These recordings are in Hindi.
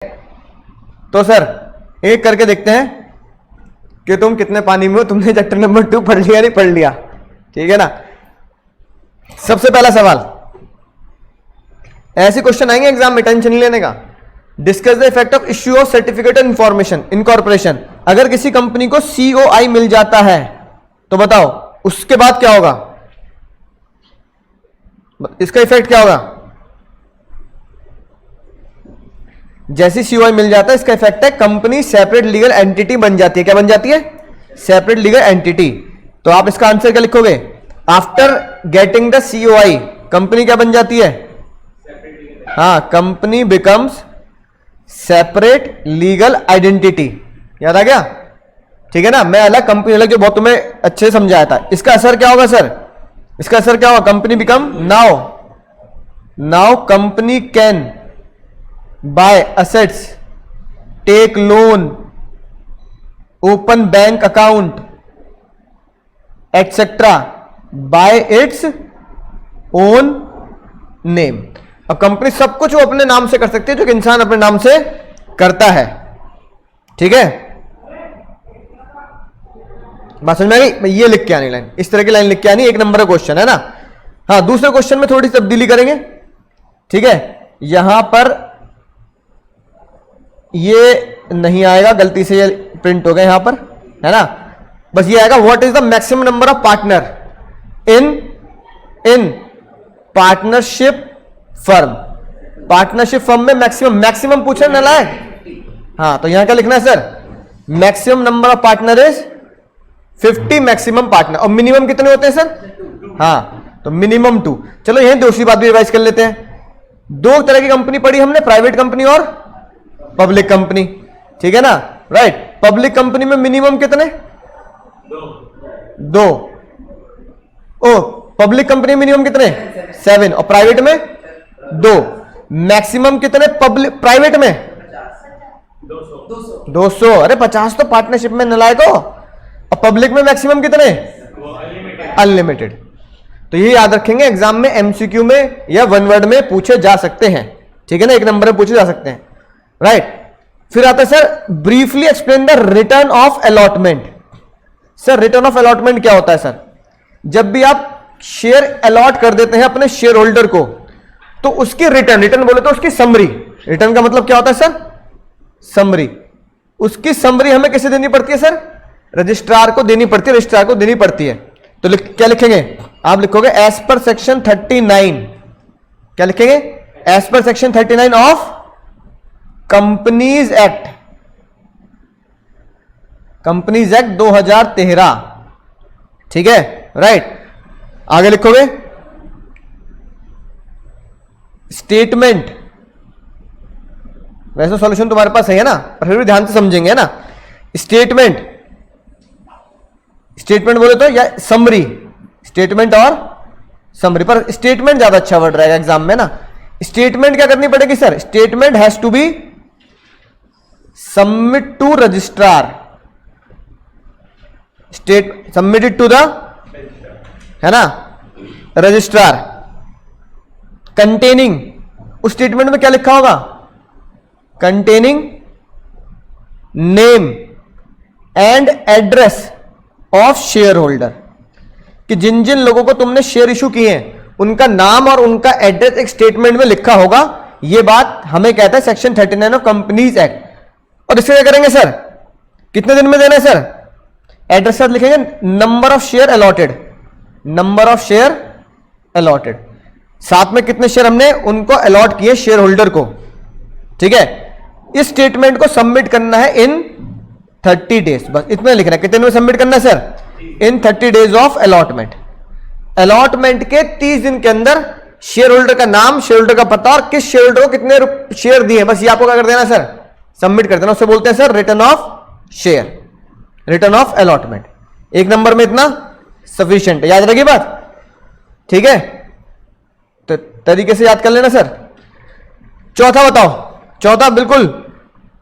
तो सर एक करके देखते हैं कि तुम कितने पानी में हो, तुमने चैप्टर नंबर 2 पढ़ लिया नहीं पढ़ लिया, ठीक है ना। सबसे पहला सवाल, ऐसे क्वेश्चन आएंगे एग्जाम में, टेंशन नहीं लेने का। Discuss the effect of issue of certificate information incorporation. अगर किसी कंपनी को COI मिल जाता है तो बताओ उसके बाद क्या होगा, इसका इफेक्ट क्या होगा। जैसी COI मिल जाता है इसका इफेक्ट है कंपनी सेपरेट लीगल एंटिटी बन जाती है। क्या बन जाती है? Separate legal entity. तो आप इसका आंसर क्या लिखोगे? After getting the COI company क्या बन जाती है? हाँ, company becomes separate legal identity. याद आ गया? ठीक है ना। मैं अलग कंपनी अलग, जो बहुत तुम्हें अच्छे से समझाया था। इसका असर क्या होगा सर? इसका असर क्या होगा? Company become now company can buy assets, take loan, open bank account etcetera by its own name. अब कंपनी सब कुछ वो अपने नाम से कर सकती है जो कि इंसान अपने नाम से करता है। ठीक है, बात समझ में आ गई? ये लिख के आनी लाइन, इस तरह की लाइन लिख के आनी, 1 नंबर का क्वेश्चन है ना। हाँ, दूसरे क्वेश्चन में थोड़ी सी तब्दीली करेंगे। ठीक है, यहां पर ये नहीं आएगा, गलती से ये प्रिंट हो गया यहां पर, है ना। बस ये आएगा, what is the maximum number of partner in partnership firm. Partnership firm में मैक्सिमम पूछे ना लाए। हाँ, तो यहां क्या लिखना है sir? Maximum number of partner is 50 maximum partner. और मिनिमम कितने होते हैं सर? हाँ, तो मिनिमम 2। चलो यही दूसरी बात भी रिवाइज कर लेते हैं। 2 तरह की कंपनी पढ़ी हमने, प्राइवेट कंपनी और पब्लिक कंपनी। ठीक है ना, राइट। पब्लिक कंपनी में मिनिमम कितने? 2। ओ, पब्लिक कंपनी में मिनिमम कितने? 7। और प्राइवेट में 2। मैक्सिमम कितने पब्लिक प्राइवेट में? 200। अरे 50 तो पार्टनरशिप में नलायक हो। और पब्लिक में मैक्सिमम कितने? अनलिमिटेड। तो ये याद रखेंगे, एग्जाम में MCQ में या 1 वर्ड में पूछे जा सकते हैं। ठीक है ना, 1 नंबर में पूछे जा सकते हैं, राइट। फिर आता है sir, briefly explain the return of allotment. Sir return of allotment क्या होता है सर? जब भी आप शेयर अलॉट कर देते हैं अपने शेयर होल्डर को, तो उसकी रिटर्न बोले तो उसकी समरी। रिटर्न का मतलब क्या होता है सर? समरी। उसकी समरी हमें किसे देनी पड़ती है सर? रजिस्ट्रार को देनी पड़ती है, रजिस्ट्रार को देनी पड़ती है। तो क्या लिखेंगे आप? लिखोगे एज पर सेक्शन 39। क्या लिखेंगे? एज पर section 39 of companies act, companies act 2013। ठीक है, राइट। आगे लिखोगे स्टेटमेंट। वैसे सॉल्यूशन तुम्हारे पास है ना, पर फिर भी ध्यान से समझेंगे, है ना। स्टेटमेंट बोले तो या समरी, स्टेटमेंट और समरी, पर स्टेटमेंट ज्यादा अच्छा वर्ड रहेगा एग्जाम में ना। स्टेटमेंट क्या करनी पड़ेगी sir? Statement has to be submit to registrar, submitted to the, है ना, रजिस्ट्रार। कंटेनिंग, उस स्टेटमेंट में क्या लिखा होगा? Containing name and address of share holder, कि जिन जिन लोगों को तुमने शेयर इशू किए हैं उनका नाम और उनका एड्रेस एक स्टेटमेंट में लिखा होगा। यह बात हमें कहता है सेक्शन 39 ऑफ कंपनीज एक्ट। और इससे क्या करेंगे सर? कितने दिन में देना है सर? एड्रेस साथ लिखेंगे number of share allotted, number of share allotted, साथ में कितने शेयर हमने उनको अलॉट किए शेयर होल्डर को। ठीक है, इस स्टेटमेंट को सबमिट करना है इन 30 डेज। बस इतना लिखना है। कितने में सबमिट करना है sir? In 30 days of allotment. Allotment के 30 दिन के अंदर शेयर होल्डर का नाम, शेयर होल्डर का पता और किस शेयर होल्डर को कितने शेयर दिए, बस ये आपको क्या कर देना सर? सबमिट कर देना। उससे बोलते हैं sir return of share, return of allotment. 1 number में इतना सफिशिएंट है, याद रखिए बात। ठीक है, तो तरीके से याद कर लेना सर। चौथा बताओ, चौथा बिल्कुल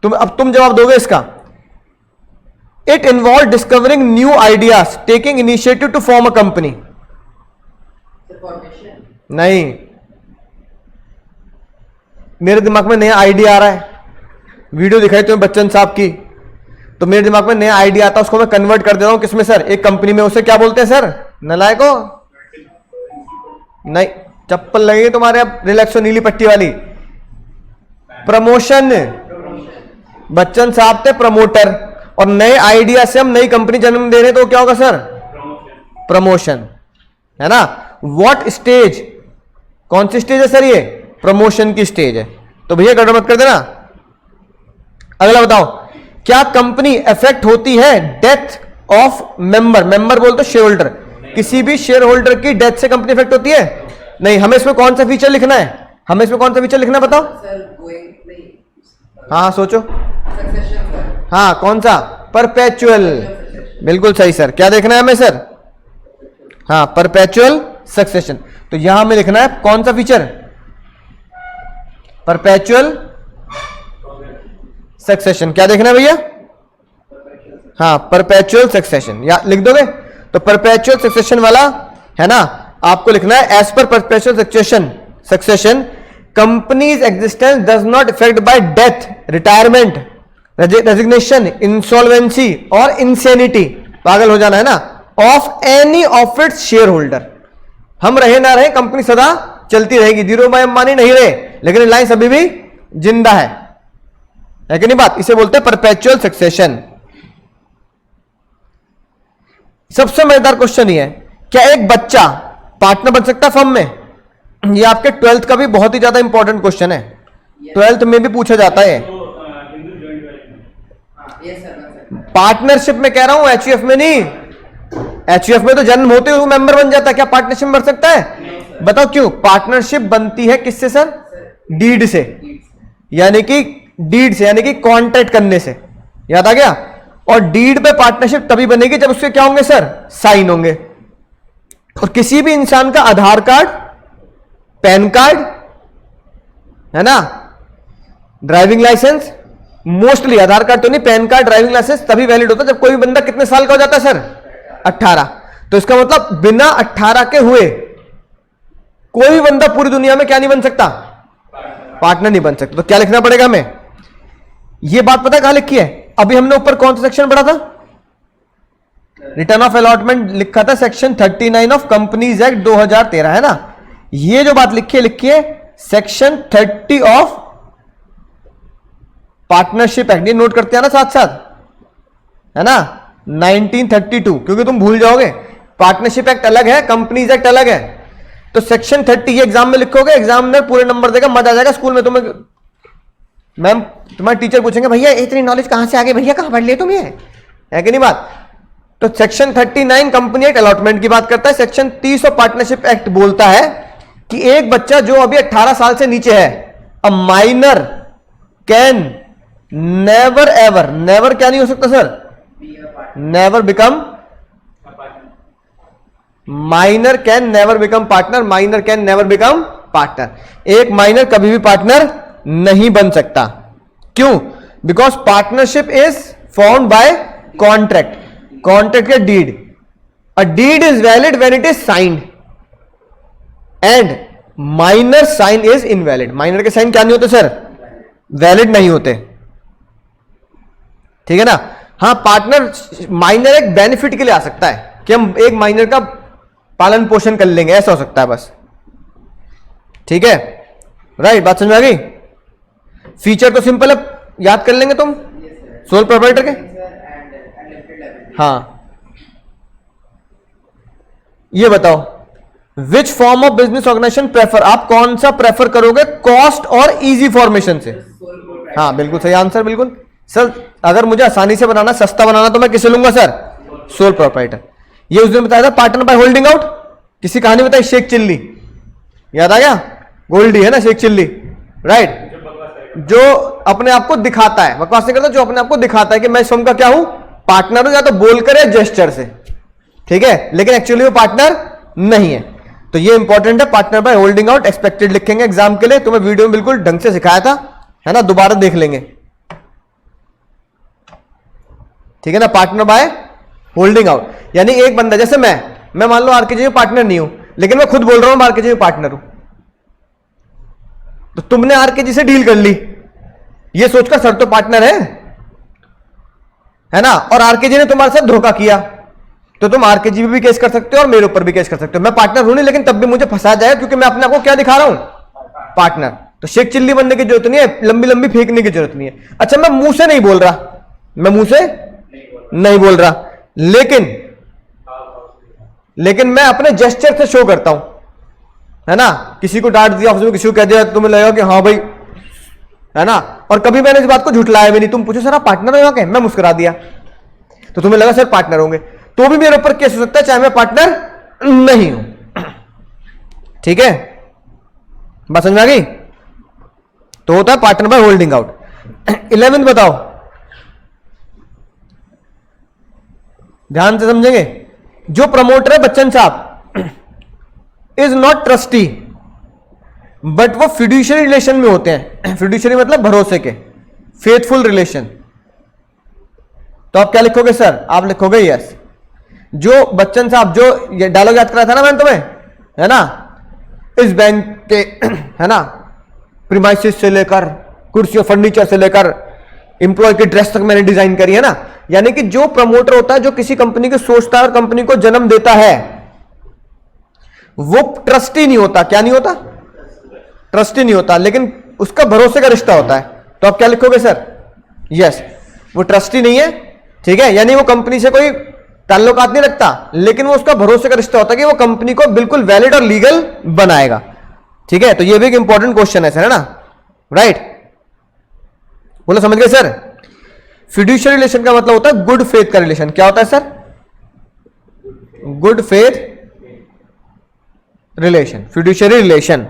तुम जवाब दोगे इसका। It involve discovering new ideas, taking initiative to form a company. नहीं, मेरे दिमाग में नया आइडिया आ रहा है, वीडियो दिखाई तुम्हें बच्चन साहब की, तो मेरे दिमाग में नया आइडिया आता है, उसको मैं कन्वर्ट कर देता हूं किसमें सर, एक कंपनी में। उसे क्या बोलते हैं सर, नलायको? नहीं, चप्पल लगेगी तुम्हारे अब, रिलैक्सो नीली पट्टी वाली। प्रमोशन। बच्चन साहब थे प्रमोटर, और नए आइडिया से हम नई कंपनी जन्म दे रहे हैं, तो क्या होगा सर, प्रमोशन, है ना। व्हाट स्टेज, कौन सी स्टेज है सर, ये प्रमोशन की स्टेज है। तो भैया गड़बड़ मत कर देना। अगला बताओ, क्या कंपनी इफेक्ट होती है डेथ ऑफ मेंबर? मेंबर बोलते शेयर होल्डर, किसी भी शेयर होल्डर की डेथ से कंपनी इफेक्ट होती है? नहीं। हमें इसमें कौन सा फीचर लिखना है, हमें इसमें कौन सा फीचर लिखना है बताओ। हाँ सोचो। हाँ कौन सा, परपेचुअल। बिल्कुल सही सर। क्या देखना है हमें सर, हाँ परपेचुअल सक्सेशन। तो यहां हमें लिखना है कौन सा फीचर, परपेचुअल सक्सेशन। क्या देखना है भैया, हाँ परपेचुअल सक्सेशन, या लिख दोगे तो परपेचुअल सक्सेशन वाला है ना, आपको लिखना है एज पर perpetual succession companies existence does not effect by death, retirement, resignation, insolvency और इंसेनिटी, पागल हो जाना है ना, of any of its shareholder. हम रहे ना रहे, कंपनी सदा चलती रहेगी। धीरूभाई अंबानी नहीं रहे, लेकिन रिलायंस अभी भी जिंदा है कि नहीं बात, इसे बोलते हैं परपेचुअल सक्सेशन। सबसे मजेदार क्वेश्चन ये है, क्या एक बच्चा पार्टनर बन सकता है फर्म में? ये आपके 12th का भी बहुत ही ज्यादा इंपॉर्टेंट क्वेश्चन है, 12th में भी पूछा जाता है। पार्टनरशिप में कह रहा हूं, एचयूएफ में नहीं। एचयूएफ में तो जन्म होते हुए मेंबर बन जाता है, क्या पार्टनरशिप बन सकता है? बताओ क्यों? पार्टनरशिप बनती है किससे सर, डीड से, यानी कि डीड से, यानी कि कॉन्ट्रैक्ट करने से। याद आ गया? और डीड पे पार्टनरशिप तभी बनेगी जब उसके क्या होंगे सर, साइन होंगे। और किसी भी इंसान का आधार कार्ड, पैन कार्ड, है ना, ड्राइविंग लाइसेंस, मोस्टली आधार कार्ड तो नहीं, पैन कार्ड, ड्राइविंग लाइसेंस तभी वैलिड होता है जब कोई बंदा कितने साल का हो जाता है सर, 18। तो इसका मतलब बिना 18 के हुए कोई बंदा पूरी दुनिया में क्या नहीं बन सकता, पार्टनर नहीं बन सकता। तो क्या लिखना पड़ेगा हमें? यह बात पता है कहां लिखी है? अभी हमने ऊपर कौन सा सेक्शन पढ़ा था, रिटर्न ऑफ अलॉटमेंट लिखा था, सेक्शन 39 ऑफ कंपनीज एक्ट 2013, है ना। ये जो बात लिखी है सेक्शन 30 ऑफ पार्टनरशिप एक्ट, ये नोट करते हैं ना साथ साथ, है ना, 1932, क्योंकि तुम भूल जाओगे। पार्टनरशिप एक्ट अलग है, कंपनीज एक्ट अलग है। तो सेक्शन 30 ये एग्जाम में लिखोगे, एग्जामिनर पूरे नंबर देगा, मजा आ जाएगा स्कूल में। तुम्हें मैम, तुम्हारे टीचर पूछेंगे भैया इतनी नॉलेज कहां से आ गई, भैया कहां पढ़ लिए तुम, ये है कि नहीं बात। तो सेक्शन 39 कंपनी एक्ट अलॉटमेंट की बात करता है। सेक्शन 30 ऑफ पार्टनरशिप एक्ट बोलता है कि एक बच्चा जो अभी 18 साल से नीचे है, a minor can never ever, never क्या नहीं हो सकता sir, never become, minor can never become partner, minor can never become partner. एक माइनर कभी भी पार्टनर नहीं बन सकता। क्यों? Because partnership is formed by contract, contract या deed. A deed is valid when it is signed and minor sign is invalid. Minor के साइन क्या नहीं होते सर, वैलिड नहीं होते, ठीक है ना। हां, पार्टनर, माइनर एक बेनिफिट के लिए आ सकता है कि हम एक माइनर का पालन पोषण कर लेंगे, ऐसा हो सकता है बस, ठीक है, राइट। बात समझ में आ गई? फीचर तो सिंपल है, याद कर लेंगे तुम सोल प्रोप्राइटर के। हाँ, ये बताओ which form of business organisation prefer, आप कौन सा प्रेफर करोगे, कॉस्ट और इजी फॉर्मेशन से? हाँ बिल्कुल सही आंसर, बिल्कुल सर। अगर मुझे आसानी से बनाना, सस्ता बनाना, तो मैं किसे लूंगा सर, सोल प्रोप्राइटर। ये उस दिन बताया था, पार्टनर बाय होल्डिंग आउट। किसी कहानी बताई, शेख चिल्ली, याद आ गया? गोल्डी है ना, शेख चिल्ली, राइट। जो अपने आप को दिखाता है, बकवास नहीं करता, जो अपने आप को दिखाता है कि मैं इस फर्म का क्या हूं, पार्टनर हूं, या तो बोलकर या जेस्चर से, ठीक है, लेकिन एक्चुअली वो पार्टनर नहीं है। तो ये इंपॉर्टेंट है, partner by holding out. Expected लिखेंगे एग्जाम के लिए, तुम्हें वीडियो में बिल्कुल ढंग से सिखाया था, है ना, दोबारा देख लेंगे, ठीक है ना। पार्टनर बाय होल्डिंग आउट यानी एक बंदा, जैसे मैं मान लो आरकेजी में पार्टनर नहीं हूं, लेकिन मैं खुद बोल रहा हूं आरकेजी में पार्टनर हूं, तो तुमने आरकेजी से डील कर ली, ये सोचकर सर तो पार्टनर है ना, और आरकेजी ने तुम्हारे साथ धोखा किया तो तुम आरकेजी भी केस कर सकते हो और मेरे ऊपर भी केस कर सकते हो। मैं पार्टनर हूं नहीं, लेकिन तब भी मुझे फंसाया जाएगा क्योंकि मैं अपने आप को क्या दिखा रहा हूं, पार्टनर। तो शेख चिल्ली बनने की जरूरत नहीं है, लंबी लंबी फेंकने की जरूरत नहीं है। अच्छा मैं मुंह से नहीं बोल रहा, मैं मुंह से नहीं बोल रहा, लेकिन मैं अपने जेस्चर से शो करता हूं, है ना। किसी को डांट दिया ऑफिस में, किसी को कह दिया, तुम्हें लगेगा कि हाँ भाई, है ना। और कभी मैंने इस बात को झुठलाया भी नहीं। तुम पूछो सर आप पार्टनर हो यहाँ के, मैं मुस्कुरा दिया तो तुम्हें लगा सर पार्टनर होंगे, तो भी मेरे ऊपर केस हो सकता है चाहे मैं पार्टनर नहीं हूं। ठीक है, बात समझ में आ गई। तो होता है partner by holding out. 11th बताओ, ध्यान से समझेंगे। जो प्रमोटर है बच्चन साहब इज नॉट ट्रस्टी, बट वो फिड्यूशियरी रिलेशन में होते हैं। फिड्यूशियरी मतलब भरोसे के, फेथफुल रिलेशन। तो आप क्या लिखोगे सर, आप लिखोगे यस। जो बच्चन साहब, जो ये डायलॉग याद कराया था ना मैंने तुम्हें, है ना, इस बैंक के, है ना, प्रीमाइसिस से लेकर कुर्सी और फर्नीचर से लेकर इंप्लॉय की ड्रेस तक मैंने डिजाइन करी है ना। यानी कि जो प्रमोटर होता है, जो किसी कंपनी को सोचता है और कंपनी को जन्म देता है, वो ट्रस्टी नहीं होता। क्या नहीं होता, ट्रस्टी नहीं होता, लेकिन उसका भरोसे का रिश्ता होता है। तो आप क्या लिखोगे सर, यस। वो ट्रस्टी नहीं है, ठीक है, यानी वो कंपनी से कोई ताल्लुकात नहीं रखता, लेकिन वो उसका भरोसे का रिश्ता होता है कि वो कंपनी को बिल्कुल वैलिड और लीगल बनाएगा। ठीक है, तो ये भी एक इंपॉर्टेंट क्वेश्चन है सर, है ना, राइट। बोलो समझ गए सर। फिड्यूशियरी रिलेशन का मतलब होता है गुड फेथ का रिलेशन। क्या होता है sir, good faith relation, fiduciary relation.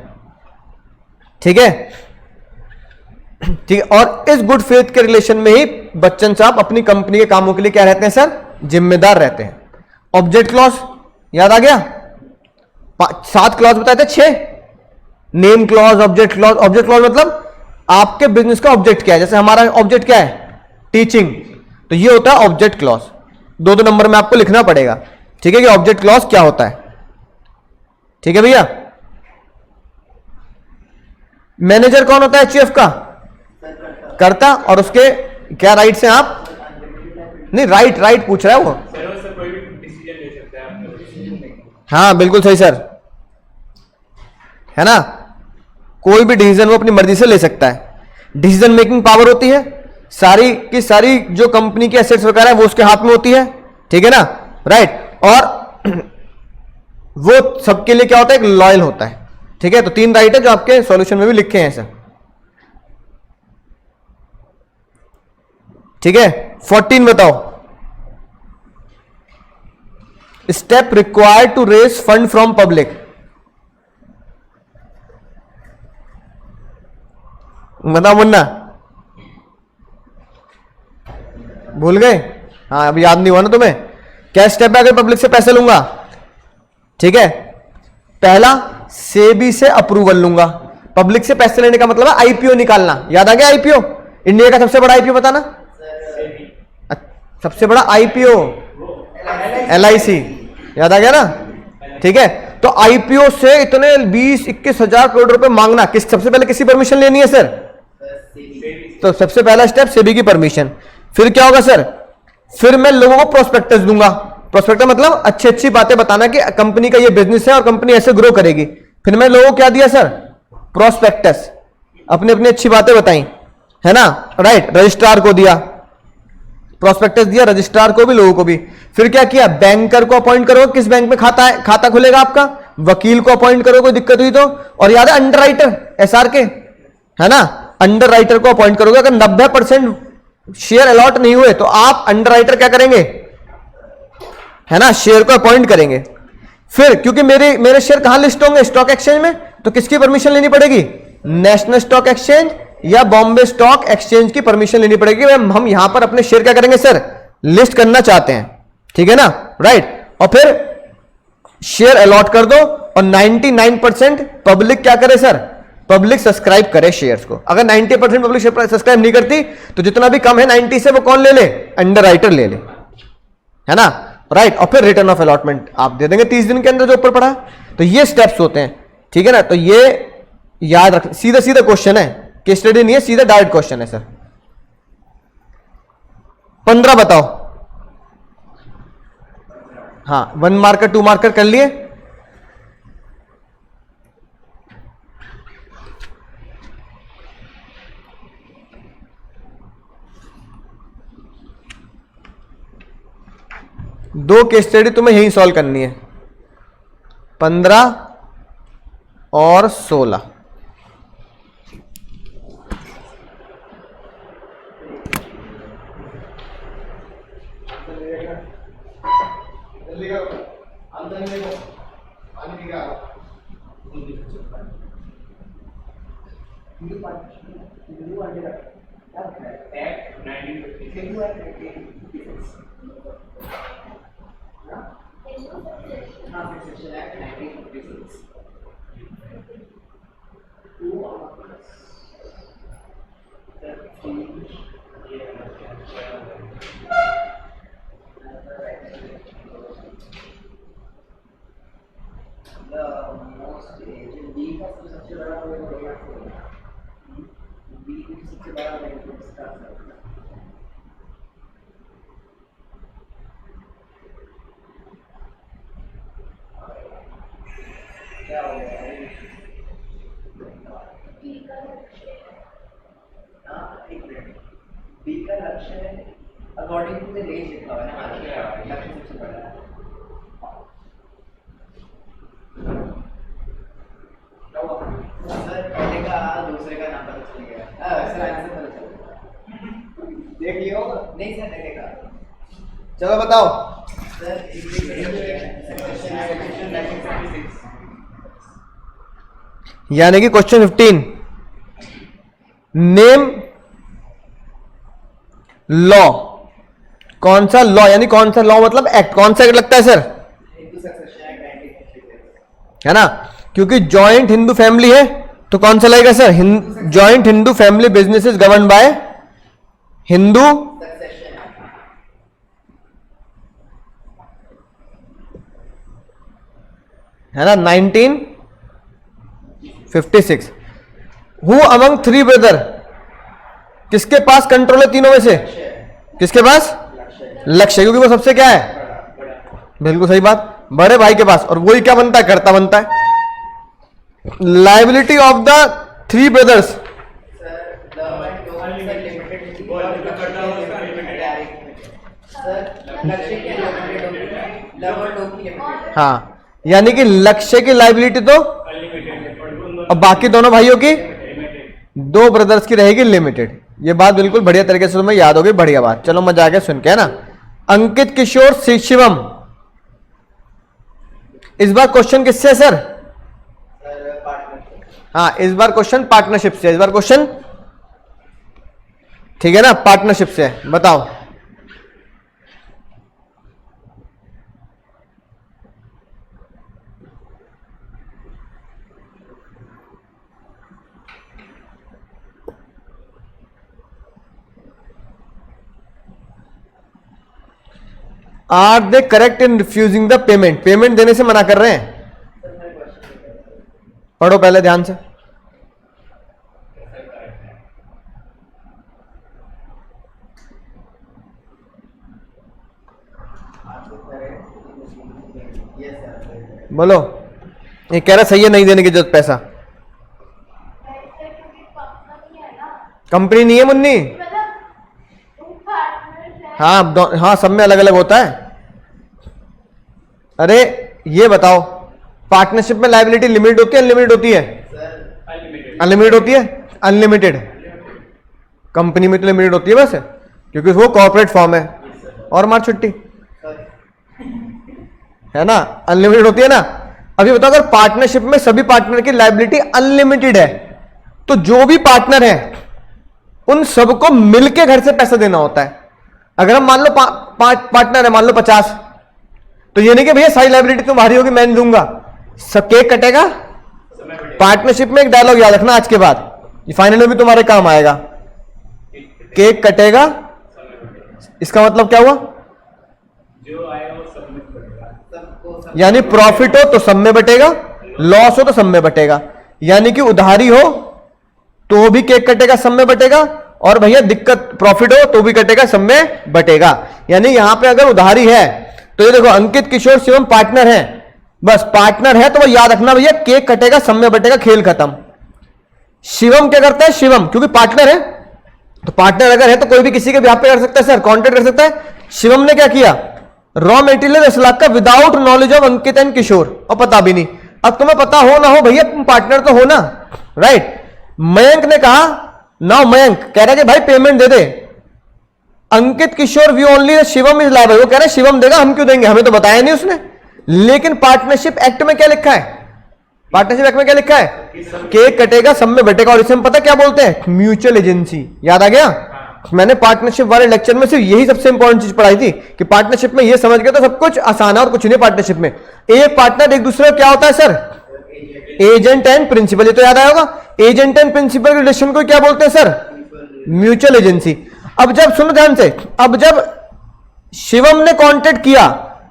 ठीक है, ठीक है। और इस गुड फेथ के रिलेशन में ही बच्चन साहब अपनी कंपनी के कामों के लिए क्या रहते हैं सर, जिम्मेदार रहते हैं। ऑब्जेक्ट क्लॉज याद आ गया, 7 क्लॉज बताए थे, 6 name clause, object clause. Object clause मतलब आपके बिजनेस का ऑब्जेक्ट क्या है, जैसे हमारा ऑब्जेक्ट क्या है, टीचिंग, तो ये होता है ऑब्जेक्ट क्लॉज। 2 नंबर में आपको लिखना पड़ेगा, ठीक है, कि ऑब्जेक्ट क्लॉज क्या होता है। ठीक है भैया। मैनेजर कौन होता है एचयूएफ का, करता, और उसके क्या राइट्स हैं आप, नहीं राइट पूछ रहा है वो, हाँ बिल्कुल सही सर, है ना। कोई भी डिसीजन वो अपनी मर्जी से ले सकता है। डिसीजन मेकिंग पावर होती है, सारी की सारी जो कंपनी की एसेट्स वगैरह है वो उसके हाथ में होती है, ठीक है ना, राइट। और वो सबके लिए क्या होता है, एक लॉयल होता है। ठीक है, तो 3 राइट है जो आपके सॉल्यूशन में भी लिखे हैं सर। ठीक है, 14 बताओ। Step required to raise fund from public. बताओ मुन्ना, भूल गए, हाँ अभी याद नहीं हुआ ना तुम्हें। क्या स्टेप है अगर पब्लिक से पैसे लूंगा, ठीक है। पहला, सेबी से अप्रूवल लूंगा। पब्लिक से पैसे लेने का मतलब है आईपीओ निकालना। याद आ गया आईपीओ, इंडिया का सबसे बड़ा आईपीओ बताना, सबसे बड़ा आईपीओ एलआईसी, याद आ गया ना, ठीक है। तो आईपीओ से इतने 20-21 हजार करोड़ रुपए मांगना, किस सबसे पहले किसी परमिशन लेनी है सर, तो सबसे पहला स्टेप सेबी की परमिशन। फिर क्या होगा सर, फिर मैं लोगों को प्रोस्पेक्टस दूंगा। प्रोस्पेक्टस मतलब अच्छी अच्छी बातें बताना कि कंपनी का ये बिजनेस है और कंपनी ऐसे ग्रो करेगी। फिर मैं लोगों को क्या दिया सर, प्रोस्पेक्टस, अपनी अपनी अच्छी बातें बताई, है ना, राइट। रजिस्ट्रार को दिया प्रोस्पेक्टस, दिया रजिस्ट्रार को भी, लोगों को भी। फिर क्या किया, बैंकर को अपॉइंट करो, किस बैंक में खाता है, खाता खुलेगा आपका, वकील को अपॉइंट करो कोई दिक्कत हुई तो, और याद है अंडरराइटर, एसआर के, है ना, अंडरराइटर को अपॉइंट करोगे। अगर 90% शेयर अलॉट नहीं हुए तो आप अंडरराइटर क्या करेंगे, है ना, शेयर को अपॉइंट करेंगे। फिर क्योंकि मेरे शेयर कहां लिस्ट होंगे, स्टॉक एक्सचेंज में, तो किसकी परमिशन लेनी पड़ेगी, नेशनल स्टॉक एक्सचेंज या बॉम्बे स्टॉक एक्सचेंज की परमिशन लेनी पड़ेगी। हम यहां पर अपने शेयर क्या करेंगे सर, लिस्ट करना चाहते हैं, ठीक है ना, राइट। और फिर शेयर अलॉट कर दो और 99% पब्लिक क्या करे सर, पब्लिक सब्सक्राइब करे शेयर्स को। अगर 90% पब्लिक सब्सक्राइब नहीं करती तो जितना भी कम है 90 से, वो कौन ले ले, अंडरराइटर ले ले, है ना, राइट। और फिर रिटर्न ऑफ अलॉटमेंट आप दे देंगे 30 दिन के अंदर, जो ऊपर पड़ा। तो ये स्टेप्स होते हैं, ठीक है ना। तो ये याद रख, सीधा सीधा क्वेश्चन है, केस स्टडी नहीं है, सीधा डायरेक्ट क्वेश्चन है सर। 15 बताओ। हाँ, 1 मार्कर 2 मार्कर कर लिए। दो केस स्टडी तुम्हें यही सॉल्व करनी है, 15 और 16। अकॉर्डिंग टू द रेंज लिखा हुआ है ना, लक्ष्य सबसे बड़ा है। सर पहले का दूसरे का नाम पता चल गया। सर आंसर पता चल गया, देख लियो। नहीं सर देखेगा। चलो बताओ। सर यानी कि क्वेश्चन 15, नेम लॉ। कौन सा लॉ, यानी कौन सा लॉ मतलब एक्ट, कौन सा एक्ट लगता है सर? है ना, क्योंकि जॉइंट हिंदू फैमिली है तो कौन सा लगेगा sir? Joint Hindu family business is govern by Hindu है ना 1956। हु अमंग 3 ब्रदर, किसके पास कंट्रोल है तीनों में से? किसके पास? लक्ष्य, क्योंकि वो सबसे क्या है? बिल्कुल सही बात, बड़े भाई के पास। और वही क्या बनता है? कर्ता बनता है। लाइबिलिटी ऑफ द 3 ब्रदर्स, हाँ, यानी कि लक्ष्य की लाइबिलिटी तो, और बाकी दोनों भाइयों की, 2 ब्रदर्स की रहेगी लिमिटेड। ये बात बिल्कुल बढ़िया तरीके से तुम्हें याद होगी, बढ़िया बात। चलो मजा आ गया सुन के, है ना। अंकित किशोर शिवम, इस बार क्वेश्चन किससे है सर? हाँ, इस बार क्वेश्चन पार्टनरशिप से, इस बार क्वेश्चन ठीक है ना, पार्टनरशिप से। बताओ। Are they correct in refusing the payment, payment देने से मना कर रहे हैं? पढ़ो पहले ध्यान से। बोलो। ये कह रहा सही है, नहीं देने की जरूरत पैसा। कंपनी नहीं है मुन्नी। हाँ हाँ, सब में अलग अलग होता है। अरे ये बताओ, पार्टनरशिप में लायबिलिटी लिमिटेड होती है अनलिमिटेड होती है? अनलिमिटेड होती है। अनलिमिटेड कंपनी में तो लिमिटेड होती है बस, क्योंकि वो कॉर्पोरेट फॉर्म है। और मार छुट्टी, है ना, अनलिमिटेड होती है ना। अभी बताओ, अगर पार्टनरशिप में सभी पार्टनर की लायबिलिटी अनलिमिटेड है तो जो भी पार्टनर है उन सबको मिलके घर से पैसा देना होता है। अगर हम मान लो पार्टनर है, मान लो 50, तो ये नहीं कि भैया सारी लायबिलिटी तुम्हारी होगी मैं नहीं दूंगा, सब केक कटेगा। पार्टनरशिप में एक डायलॉग याद रखना आज के बाद, ये फाइनल में भी तुम्हारे काम आएगा। केक कटेगा, इसका मतलब क्या हुआ? जो आएगा वो सब में बटेगा। यानी प्रॉफिट हो तो सब में बटेगा, लॉस हो तो सब में बटेगा। यानी कि उधारी हो तो भी केक कटेगा, सब में बटेगा, और भैया दिक्कत प्रॉफिट हो तो भी कटेगा, सब में बटेगा। यानी यहां पे अगर उधारी है तो ये देखो अंकित किशोर शिवम पार्टनर हैं, बस पार्टनर है तो वो याद रखना भैया केक कटेगा सब में बटेगा, खेल खत्म। शिवम क्या करता है, शिवम क्योंकि पार्टनर है तो पार्टनर अगर है तो कोई भी किसी के ब्याह पे कर सकता है सर, कॉन्ट्रैक्ट कर सकता है। शिवम ने क्या किया, रॉ मेटीरियल 10 लाख का without knowledge of Ankit and Kishore, और पता भी नहीं। अब तुम्हें पता हो ना हो भैया तुम पार्टनर तो हो ना, राइट। मयंक ने कहा, नाउ मयंक कह रहा है कि भाई पेमेंट दे दे। Ankit Kishore we only Shivam is liable, वो कह रहे शिवम देगा, हम क्यों देंगे, हमें तो बताया नहीं उसने। लेकिन पार्टनरशिप एक्ट में क्या लिखा है, पार्टनरशिप एक्ट में क्या लिखा है, केक कटेगा सब में बटेगा, और इसे हम पता क्या बोलते हैं, म्यूचुअल एजेंसी। याद आ गया, मैंने पार्टनरशिप वाले लेक्चर में सिर्फ यही सबसे इंपॉर्टेंट चीज पढ़ाई थी कि पार्टनरशिप में ये समझ गए तो सब कुछ आसान है और कुछ नहीं। पार्टनरशिप में एक पार्टनर एक दूसरे का क्या होता है सर, एजेंट एंड प्रिंसिपल, ये तो याद आया होगा। एजेंट एंड प्रिंसिपल के रिलेशन को क्या बोलते हैं सर, म्यूचुअल एजेंसी। अब जब सुनो ध्यान से, अब जब शिवम ने कॉन्ट्रैक्ट किया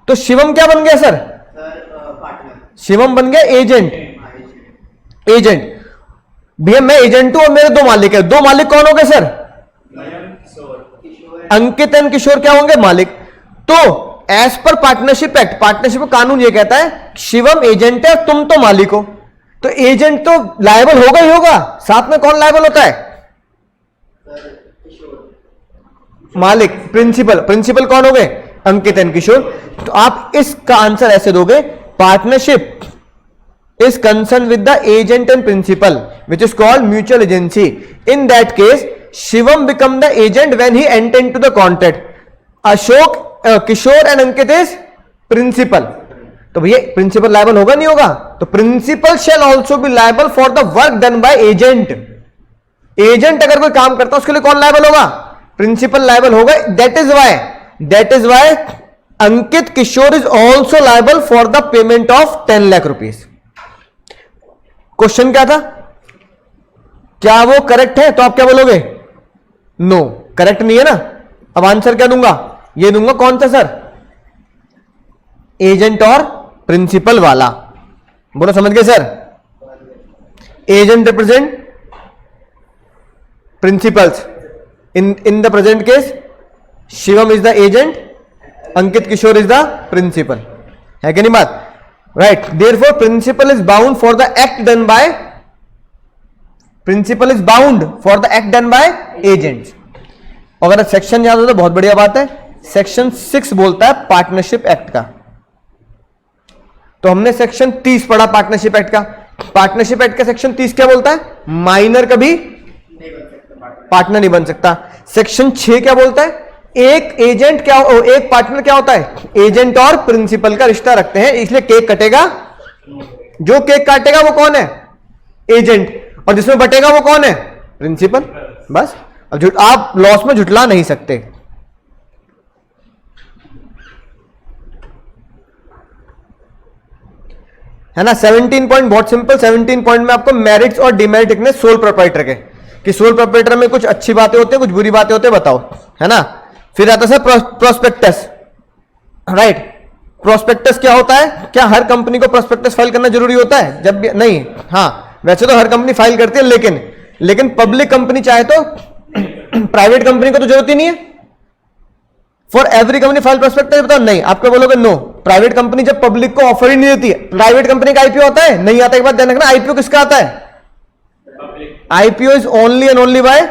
तो शिवम क्या बन गया सर, शिवम बन गया एजेंट। एजेंट भैया मैं एजेंट हूं और मेरे दो मालिक है, दो मालिक कौन हो गए सर, अंकित एंड किशोर क्या होंगे, मालिक। तो as per partnership act, partnership का कानून ये कहता है शिवम एजेंट है और तुम तो मालिक हो, तो एजेंट तो लायबल होगा ही होगा, साथ में कौन लायबल होता है, मालिक। प्रिंसिपल, प्रिंसिपल कौन हो गए, अंकित एंड किशोर। तो आप इसका आंसर ऐसे दोगे, partnership is concerned with the agent and principal which is called mutual agency. In that case Shivam become the agent when he enter into the contract. Ashok, Kishore and Ankit is principal. तो भैया प्रिंसिपल लायबल होगा नहीं होगा, तो principal shall also be liable for the work done by agent. Agent अगर कोई काम करता है उसके लिए कौन लायबल होगा, प्रिंसिपल लायबल होगा। that is why Ankit Kishore is also liable for the payment of 10 lakh rupees. Question क्या था, क्या वो करेक्ट है, तो आप क्या बोलोगे, नो करेक्ट नहीं है ना। अब आंसर क्या दूंगा, ये दूंगा कौन सा सर, एजेंट और प्रिंसिपल वाला। बोलो समझ गए sir, agent represent principals, in the present case Shivam is the agent, Ankit Kishore is the principal, है कि नहीं बात, right? Therefore principal is bound for the act done by, principal is bound for the act done by agents। अगर सेक्शन याद हो तो बहुत बढ़िया बात है। सेक्शन 6 बोलता है पार्टनरशिप एक्ट का, तो हमने सेक्शन 30 पढ़ा पार्टनरशिप एक्ट का। पार्टनरशिप एक्ट का सेक्शन 30 क्या बोलता है, माइनर कभी पार्टनर नहीं बन सकता। सेक्शन 6 क्या बोलता है, एक एजेंट क्या, एक पार्टनर क्या होता है, एजेंट और प्रिंसिपल का रिश्ता रखते हैं, इसलिए केक कटेगा। जो केक काटेगा वो कौन है, एजेंट, और जिसमें बटेगा वो कौन है, प्रिंसिपल। बस अब आप लॉस में झुटला नहीं सकते। है ना। 17 पॉइंट बहुत सिंपल। 17 पॉइंट में आपको मेरिट्स और डिमेरिट लिखने सोल प्रोप्राइटर के, कि सोल प्रोप्राइटर में कुछ अच्छी बातें होती है कुछ बुरी बातें होती है, बताओ, है ना। फिर आता है प्रोस्पेक्टस, राइट। प्रोस्पेक्टस क्या होता है, क्या हर कंपनी को प्रोस्पेक्टस फाइल करना जरूरी होता है, जब भी नहीं, हाँ वैसे तो हर कंपनी फाइल करती है, लेकिन पब्लिक कंपनी चाहे तो प्राइवेट कंपनी को तो जरूरत ही नहीं है। For every company file prospectus, बताओ नहीं, आप क्या बोलोगे, नो। प्राइवेट कंपनी जब पब्लिक को ऑफर ही नहीं देती है, प्राइवेट कंपनी का आईपीओ आता है, नहीं आता। एक बात ध्यान रखना, आईपीओ किसका आता है, IPO is only and only by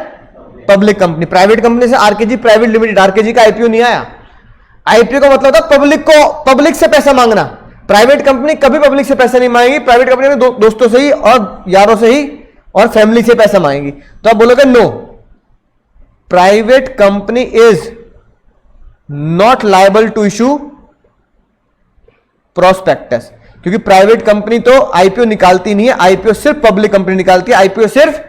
public company. Private company से आरकेजी प्राइवेट लिमिटेड, आरकेजी का आईपीओ नहीं आया। आईपीओ का मतलब था पब्लिक से पैसा मांगना। प्राइवेट कंपनी कभी पब्लिक से पैसा नहीं मांगेगी, प्राइवेट कंपनी में दोस्तों से ही और यारों से ही और फैमिली से पैसा मांगेगी। तो आप बोलोगे no, private company is not liable to issue prospectus, क्योंकि प्राइवेट कंपनी तो आईपीओ निकालती नहीं है, आईपीओ सिर्फ पब्लिक कंपनी निकालती है, आईपीओ सिर्फ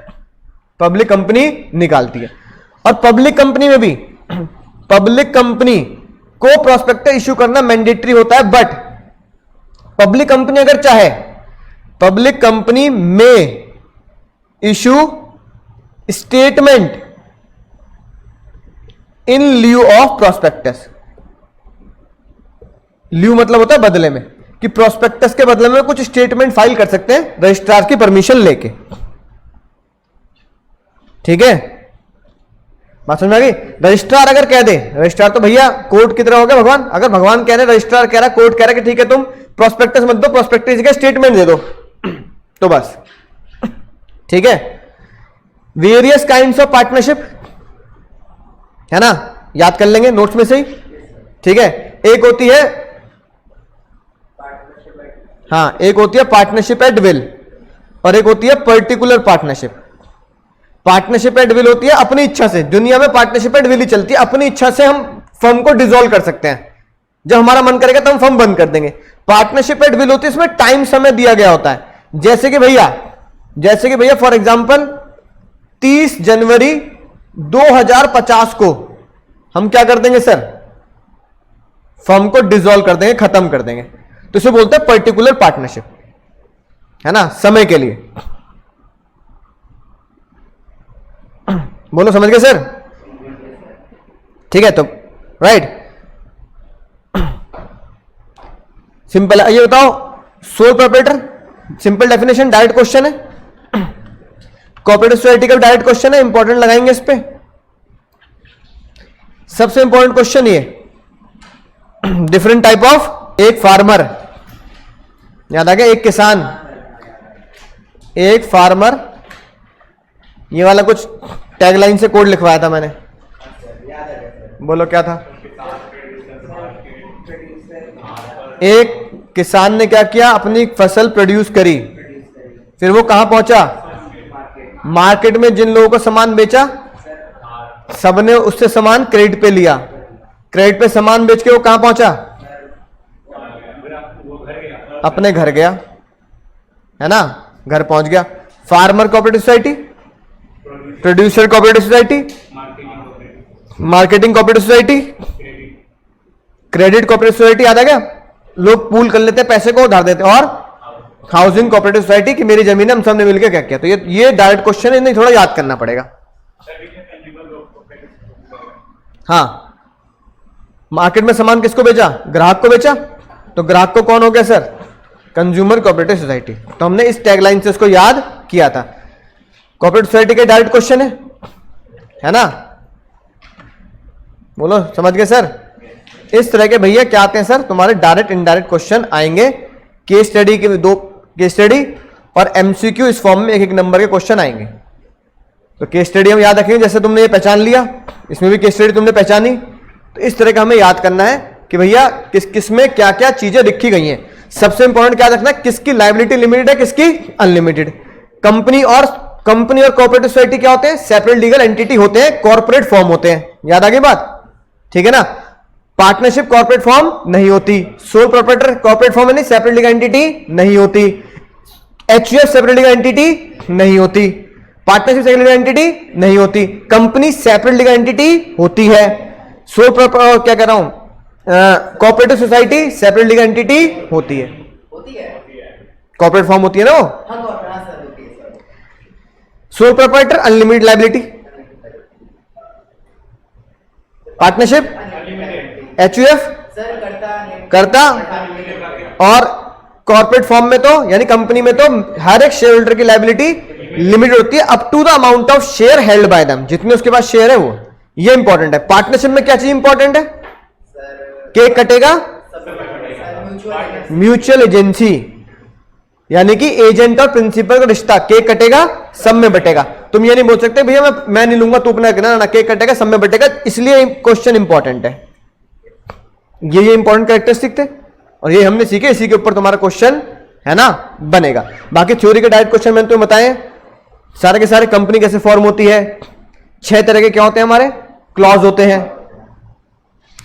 पब्लिक कंपनी निकालती है। और पब्लिक कंपनी में भी पब्लिक कंपनी को प्रोस्पेक्टस इशू करना मैंडेटरी होता है, बट पब्लिक कंपनी अगर चाहे, पब्लिक कंपनी में issue statement in lieu of prospectus. Lieu मतलब होता है बदले में, कि प्रोस्पेक्टस के बदले में कुछ स्टेटमेंट फाइल कर सकते हैं रजिस्ट्रार की परमिशन लेके, ठीक है। बात समझ में आ गई? रजिस्ट्रार अगर कह दे, रजिस्ट्रार तो भैया कोर्ट की तरह हो गया भगवान, अगर भगवान कह रहे, रजिस्ट्रार कह रहा, कोर्ट कह रहा कि ठीक है तुम प्रोस्पेक्टस मत दो, प्रोस्पेक्टस का स्टेटमेंट दे दो, तो बस ठीक है। वेरियस काइंड्स ऑफ पार्टनरशिप है ना, याद कर लेंगे नोट्स में से ही, ठीक है। एक होती है, हाँ, एक होती है पार्टनरशिप एट विल और एक होती है particular partnership. Partnership at will होती है अपनी इच्छा से, दुनिया में पार्टनरशिप एट विल ही चलती है, अपनी इच्छा से हम फर्म को डिसॉल्व कर सकते हैं, जब हमारा मन करेगा तो हम फर्म बंद कर देंगे। पार्टनरशिप एट विल होती है, इसमें टाइम समय दिया गया होता है, जैसे कि भैया फॉर एग्जांपल 30 जनवरी 2050 को हम क्या कर देंगे सर, फर्म को डिसॉल्व कर देंगे, खत्म कर देंगे, तो इसे बोलते हैं पर्टिकुलर पार्टनरशिप, है ना, समय के लिए। बोलो समझ गए सर? ठीक है, तो राइट, सिंपल है। ये बताओ sole proprietor, simple definition, direct question है, कोऑपरेटिव सोसाइटी का डायरेक्ट क्वेश्चन है, इंपॉर्टेंट लगाएंगे इस पे। सबसे इंपॉर्टेंट क्वेश्चन ये, डिफरेंट टाइप ऑफ, एक फार्मर, याद आ गया, एक किसान, एक फार्मर, ये वाला कुछ टैगलाइन से कोड लिखवाया था मैंने, बोलो क्या था? एक किसान ने क्या किया, अपनी फसल प्रोड्यूस करी, फिर वो कहां पहुंचा, मार्केट में जिन लोगों को सामान बेचा, सबने उससे सामान क्रेडिट पे लिया, क्रेडिट पे सामान बेच के वो कहां पहुंचा, अपने घर गया, है ना, घर पहुंच गया। Farmer cooperative society, producer cooperative society, marketing cooperative society, credit cooperative society, याद आ गया, लोग पूल कर लेते हैं, पैसे को उधार देते हैं, और हाउसिंग कोऑपरेटिव सोसाइटी की मेरी जमीन है, हम सबने मिलकर क्या किया। तो ये डायरेक्ट क्वेश्चन है, नहीं थोड़ा याद करना पड़ेगा। हाँ, मार्केट में सामान किसको बेचा, ग्राहक को बेचा, तो ग्राहक को कौन हो गया सर, कंज्यूमर कोऑपरेटिव सोसाइटी। तो हमने इस टैगलाइन से इसको याद किया था। कोऑपरेटिव सोसाइटी के डायरेक्ट क्वेश्चन है ना, बोलो समझ गए सर? इस तरह के भैया क्या आते हैं सर, तुम्हारे डायरेक्ट इनडायरेक्ट क्वेश्चन आएंगे, केस स्टडी के 2 केस स्टडी और एमसीक्यू इस फॉर्म में 1-1 नंबर के क्वेश्चन आएंगे। तो केस स्टडी हम याद रखेंगे, जैसे तुमने ये पहचान लिया, इसमें भी केस स्टडी तुमने पहचानी, तो इस तरह का हमें याद करना है कि भैया किस किस में क्या क्या चीजें लिखी गई हैं। सबसे इंपॉर्टेंट क्या रखना है, किसकी लायबिलिटी लिमिटेड है, किसकी अनलिमिटेड। कंपनी और कोऑपरेटिव सोसाइटी क्या होते हैं, सेपरेट लीगल एंटिटी होते हैं, कॉर्पोरेट फॉर्म होते हैं, याद आ गई बात, ठीक है ना। पार्टनरशिप कॉर्पोरेट फॉर्म नहीं होती, सोल प्रोप्राइटर कॉर्पोरेट फॉर्म नहीं, सेपरेट लीगल एंटिटी नहीं होती, एचयूएफ सेपरेट लीगल एंटिटी नहीं होती, पार्टनरशिप सेपरेट लीगल एंटिटी नहीं होती, कंपनी सेपरेट लीगल एंटिटी होती है, सोल क्या कह रहा हूं, cooperative society separate legal entity होती है, कॉर्पोरेट फॉर्म होती है ना वो। Sole proprietor unlimited liability, partnership HUF करता, और कॉर्पोरेट फॉर्म में तो यानी कंपनी में तो हर एक शेयर होल्डर की लायबिलिटी लिमिटेड होती है up to the amount of share held by them, जितने उसके पास शेयर है वो, ये इंपॉर्टेंट है। पार्टनरशिप में क्या चीज इंपॉर्टेंट है, केक कटेगा, म्यूचुअल एजेंसी, यानी कि एजेंट और प्रिंसिपल का रिश्ता, केक कटेगा सब में बटेगा। तुम ये नहीं बोल सकते भैया मैं नहीं लूंगा तू अपना, ना केक कटेगा सब में बटेगा, इसलिए क्वेश्चन इंपॉर्टेंट है। ये इंपॉर्टेंट कैरेक्टरिस्टिक थे और ये हमने सीखे, इसी के ऊपर तुम्हारा क्वेश्चन है ना बनेगा। बाकी थ्योरी के डायरेक्ट क्वेश्चन मैंने तुम्हें बताए सारे के सारे। कंपनी कैसे फॉर्म होती है, 6 तरह के क्या होते हैं हमारे क्लॉज होते हैं,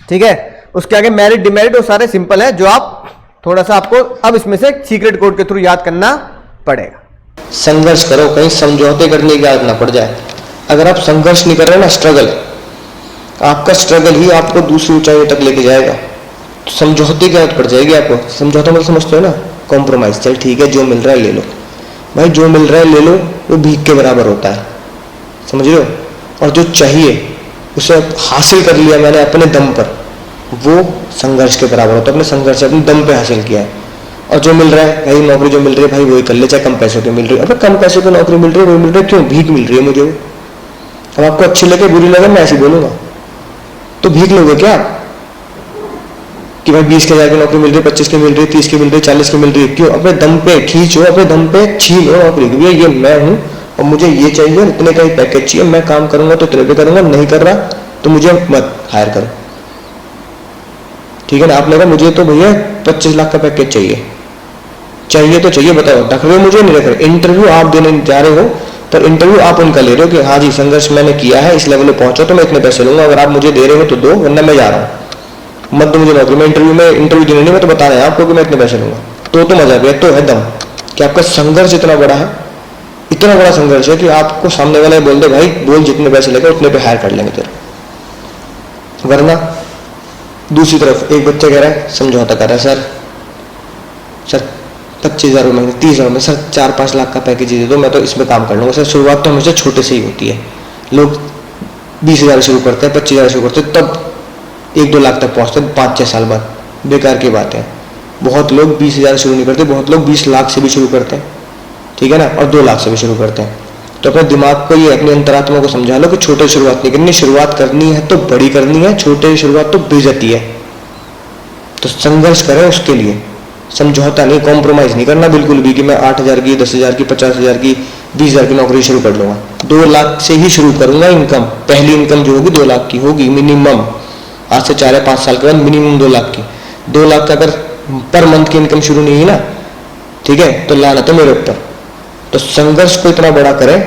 ठीक है। उसके आगे मेरिट डिमेरिट वो सारे सिंपल है, जो आप थोड़ा सा आपको अब इसमें से सीक्रेट कोड के थ्रू याद करना पड़ेगा। संघर्ष करो, कहीं समझौते करने की आदत ना पड़ जाए। अगर आप संघर्ष नहीं कर रहे ना, स्ट्रगल, आपका स्ट्रगल ही आपको दूसरी ऊंचाई तक लेके जाएगा। तो समझौते की आदत पड़ जाएगी आपको। समझौता मतलब समझते हो ना, कॉम्प्रोमाइज, चल ठीक है जो मिल रहा है ले लो भाई, जो मिल रहा है ले लो, वो भीख के बराबर होता है, समझ रहे हो। और जो चाहिए उसे हासिल कर लिया मैंने अपने दम पर, वो संघर्ष के बराबर होता है, अपने संघर्ष से अपने दम पे हासिल किया है। और जो मिल रहा है भाई, नौकरी जो मिल रही है भाई वही कर ले, चाहे कम पैसों की मिल रही है। अबे कम पैसों की नौकरी मिल रही है, वही मिल रही है, क्यों, भीख मिल रही है मुझे, अब आपको अच्छी लगे बुरी लगे मैं ऐसे बोलूंगा, तो भीख लोगे क्या आप कि भाई 20,000 की नौकरी मिल रही है, 25 की मिल रही है, 30 की मिल रही है, 40 की मिल रही है? क्यों? अपने दम पे खींचो, अपने दम पे छीनो नौकरी की, ये मैं हूं और मुझे ये चाहिए और इतने का ही पैकेज चाहिए, मैं काम करूंगा तो इतने पे करूंगा, नहीं कर रहा तो मुझे मत हायर करो, ठीक है ना? आपने कहा मुझे तो भैया 25 लाख का पैकेज चाहिए, चाहिए तो चाहिए, बताओ रख रहे हो मुझे, नहीं रख रहे? इंटरव्यू आप देने जा रहे हो, पर इंटरव्यू आप उनका ले रहे हो कि हाँ जी संघर्ष मैंने किया है, इस लेवल पे पहुंचा तो मैं इतने पैसे लूंगा, अगर आप मुझे दे रहे हो तो दो, वरना मैं जा रहा हूँ, मत दो मुझे नौकरी। मैं इंटरव्यू देने नहीं, मैं तो बता रहा है आपको कि मैं इतने पैसे लूंगा, तो मजा गया, तो है दम कि आपका संघर्ष इतना बड़ा है, इतना बड़ा संघर्ष है कि आपको सामने वाला बोल दे भाई बोल जितने पैसे लेगा उतने पे हायर कर लेंगे तेरे। वरना दूसरी तरफ एक बच्चा कह रहा है, समझौता कर रहा है, सर 25,000 रुपये, 30,000 रुपये, सर 4-5 लाख का पैकेज दे दो, मैं तो इसमें काम कर लूंगा। सर शुरुआत तो हमेशा छोटे से ही होती है, लोग 20,000 शुरू करते हैं, 25,000 शुरू करते हैं, तब 1-2 लाख तक पहुंचते हैं 5-6 साल बाद, बेकार की बात है। बहुत लोग 20,000 शुरू नहीं करते, बहुत लोग 20 लाख से भी शुरू करते हैं, ठीक है ना, और 2 लाख से भी शुरू करते हैं। तो अपने दिमाग को ये, अपनी अंतरात्मा को समझा लो कि छोटे शुरुआत नहीं करनी, शुरुआत करनी है तो बड़ी करनी है, छोटे शुरुआत तो बेइज्जती है। तो संघर्ष करें उसके लिए, समझौता नहीं, कॉम्प्रोमाइज नहीं करना बिल्कुल भी कि मैं 8,000 की, 10,000 की, 50,000 की, 20,000 की नौकरी शुरू कर लूंगा, 2 लाख से ही शुरू करूंगा इनकम, पहली इनकम जो होगी 2 लाख की होगी मिनिमम, आज से 4 या 5 साल के बाद मिनिमम 2 लाख की। 2 लाख का अगर पर मंथ की इनकम शुरू नहीं है ना, ठीक है, तो लानत है मेरे ऊपर। तो संघर्ष को इतना बड़ा करें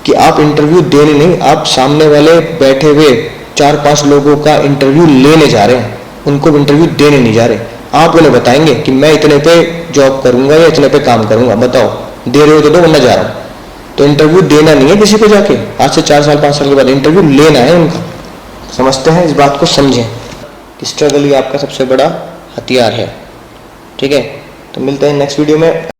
कि आप इंटरव्यू देने नहीं, आप सामने वाले बैठे हुए 4-5 लोगों का इंटरव्यू लेने जा रहे हैं, उनको इंटरव्यू देने नहीं जा रहे। आप उन्हें बताएंगे कि मैं इतने पे जॉब करूंगा या इतने पे काम करूंगा, बताओ दे रहे हो तो दो, वरना जा रहा हूं। तो इंटरव्यू देना नहीं है किसी को जाके, आज से 4 साल 5 साल के बाद इंटरव्यू लेना है उनका। समझते हैं, इस बात को समझें कि स्ट्रगल ही आपका सबसे बड़ा हथियार है, ठीक है। तो मिलते हैं नेक्स्ट वीडियो में।